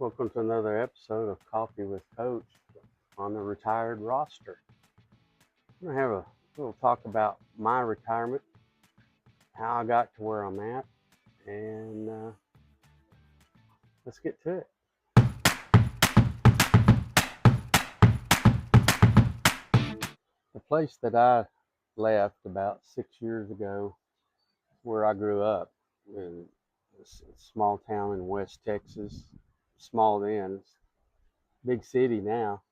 Welcome to another episode of Coffee with Coach on the retired roster. I'm going to have a little talk about my retirement, how I got to where I'm at, and let's get to it. The place that I left about 6 years ago, where I grew up, in a small town in West Texas. Small then, it's a big city now,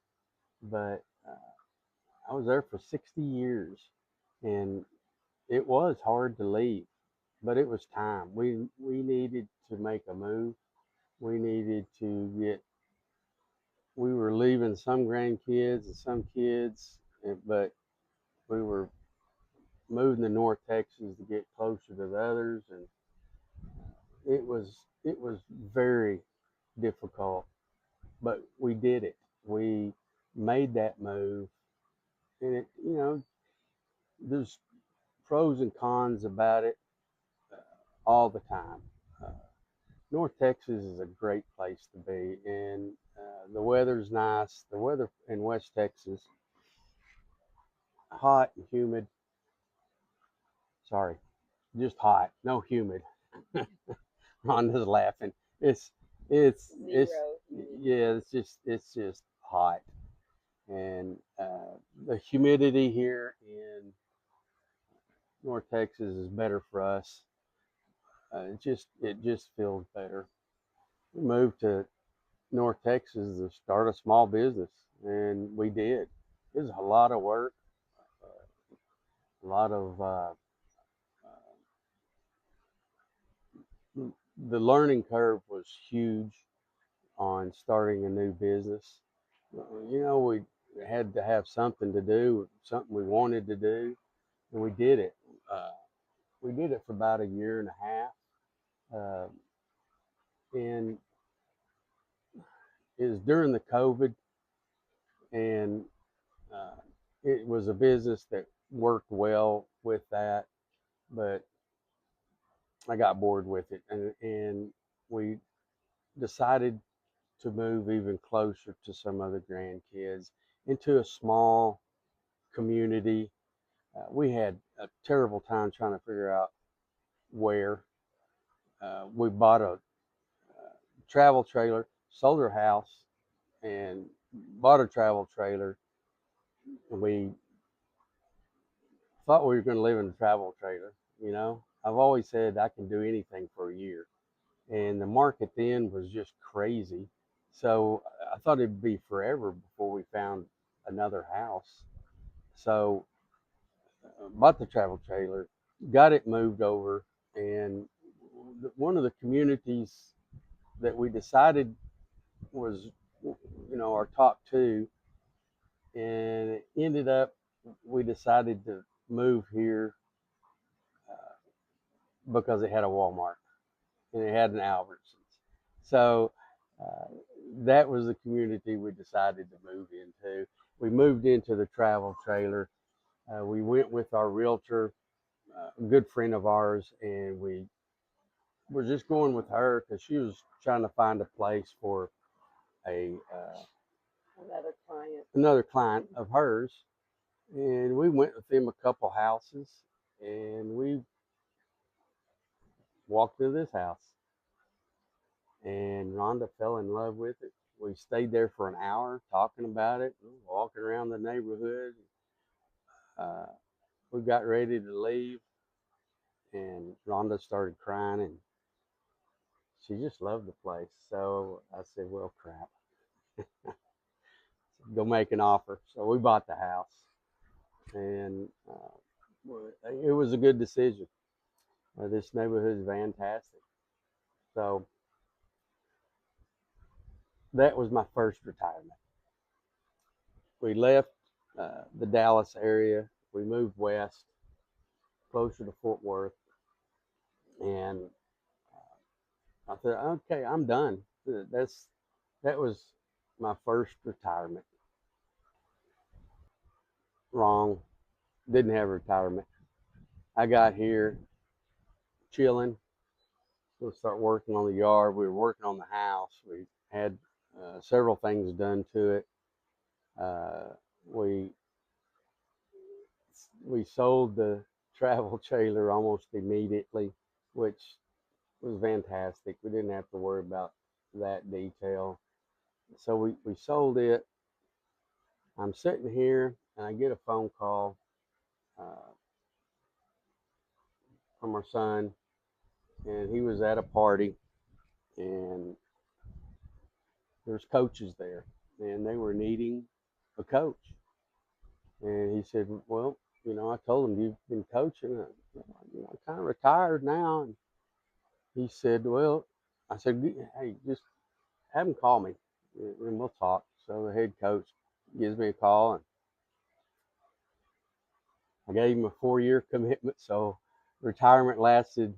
but I was there for 60 years, and it was hard to leave, but it was time. We needed to make a move. We needed to get. We were leaving some grandkids and some kids, but we were moving to North Texas to get closer to the others, and it was very difficult, but we did it. We made that move, and there's pros and cons about it all the time. Uh, North Texas is a great place to be, and the weather's nice. The weather in West Texas, hot and humid. Sorry, just hot, no humid. Rhonda's laughing. It's yeah. It's just hot, and the humidity here in North Texas is better for us. It just feels better. We moved to North Texas to start a small business, and we did. It was a lot of work, a lot of the learning curve was huge on starting a new business. We had to have something to do, something we wanted to do, and we did it. Uh, we did it for about a year and a half, and it was during the COVID, and uh, it was a business that worked well with that, but I got bored with it, and we decided to move even closer to some other grandkids into a small community. We had a terrible time trying to figure out where. We bought a travel trailer, sold our house, and bought a travel trailer. And we thought we were going to live in a travel trailer. I've always said I can do anything for a year, and the market then was just crazy. So I thought it'd be forever before we found another house. So bought the travel trailer, got it moved over, and one of the communities that we decided was, our top two, and it ended up we decided to move here because it had a Walmart and it had an Albertsons. So uh, that was the community we decided to move into. We moved into the travel trailer. We went with our realtor, a good friend of ours, and we were just going with her because she was trying to find a place for a another client of hers. And we went with them a couple houses, and we walked to this house, and Rhonda fell in love with it. We stayed there for an hour talking about it, walking around the neighborhood. Uh, we got ready to leave, and Rhonda started crying, and she just loved the place. So I said, well, crap, go make an offer. So we bought the house, and it was a good decision. This neighborhood is fantastic. So that was my first retirement. We left the Dallas area. We moved west, closer to Fort Worth, and I thought, okay, I'm done. That was my first retirement. Wrong. Didn't have retirement. I got here chilling, going to start working on the yard. We were working on the house. We had several things done to it. We sold the travel trailer almost immediately, which was fantastic. We didn't have to worry about that detail. So we sold it. I'm sitting here and I get a phone call from our son, and he was at a party, and there's coaches there, and they were needing a coach. And he said, well, I told him, you've been coaching. I'm kind of retired now. And he said, well, I said, hey, just have him call me and we'll talk. So the head coach gives me a call, and I gave him a 4-year commitment. So retirement lasted,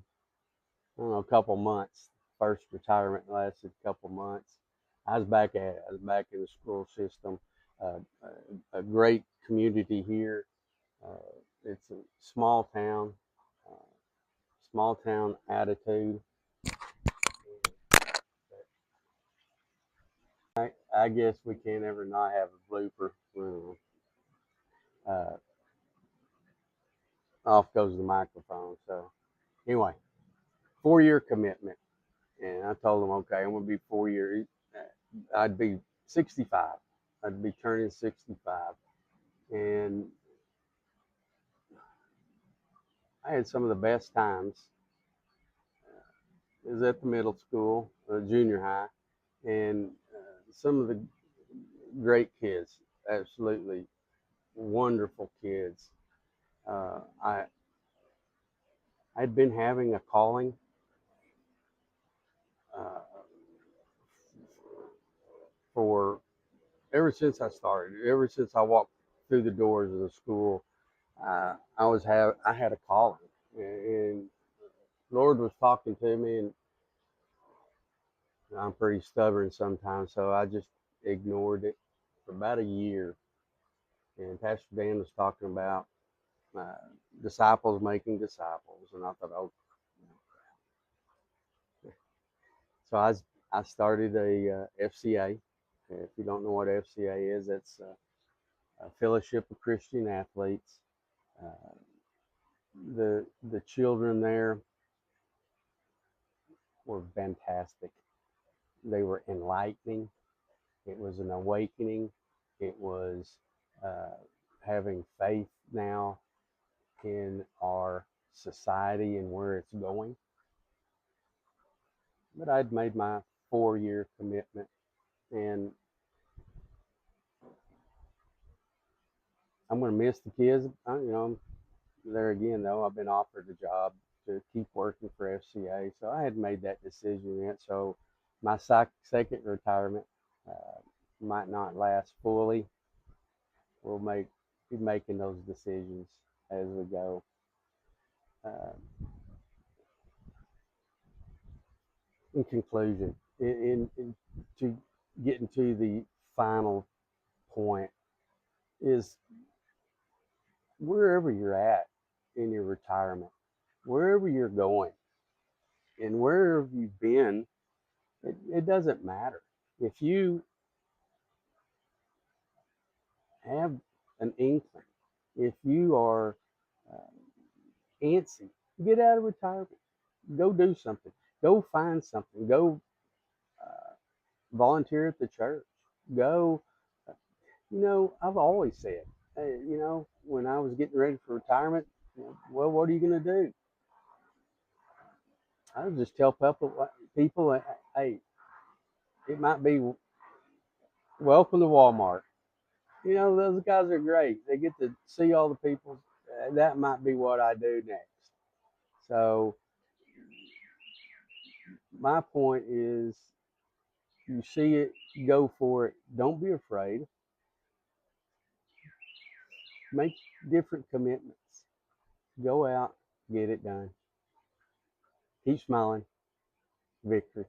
I don't know, a couple months. First retirement lasted a couple months. I was back at it. I was back in the school system. A great community here. It's a small town attitude. I guess we can't ever not have a blooper. Uh, Off goes the microphone. So anyway, 4-year commitment, and I told him, okay, I'm gonna be 4 years. I'd be 65. I'd be turning 65, and I had some of the best times. It was at the middle school, junior high, and some of the great kids, absolutely wonderful kids. I'd been having a calling uh, for ever since I started. Ever since I walked through the doors of the school, I had a calling, and Lord was talking to me, and I'm pretty stubborn sometimes, so I just ignored it for about a year. And Pastor Dan was talking about uh, disciples making disciples, and I thought, oh, so I started a FCA. If you don't know what FCA is, that's a Fellowship of Christian Athletes. Uh, the children there were fantastic. They were enlightening. It was an awakening. It was uh, having faith now in our society and where it's going. But I'd made my 4-year commitment, and I'm going to miss the kids. There again, though, I've been offered a job to keep working for FCA, so I had made that decision yet. So my second retirement might not last fully. We'll be making those decisions as we go. Uh, in conclusion, to getting to the final point is wherever you're at in your retirement, wherever you're going, and wherever you've been, it doesn't matter. If you have an inkling, if you are antsy, get out of retirement, go do something, go find something, go volunteer at the church, go. I've always said, when I was getting ready for retirement, well, what are you going to do? I would just tell people, hey, it might be welcome to Walmart. Those guys are great. They get to see all the people. That might be what I do next. So my point is, you see it, go for it. Don't be afraid. Make different commitments. Go out, get it done. Keep smiling. Victory.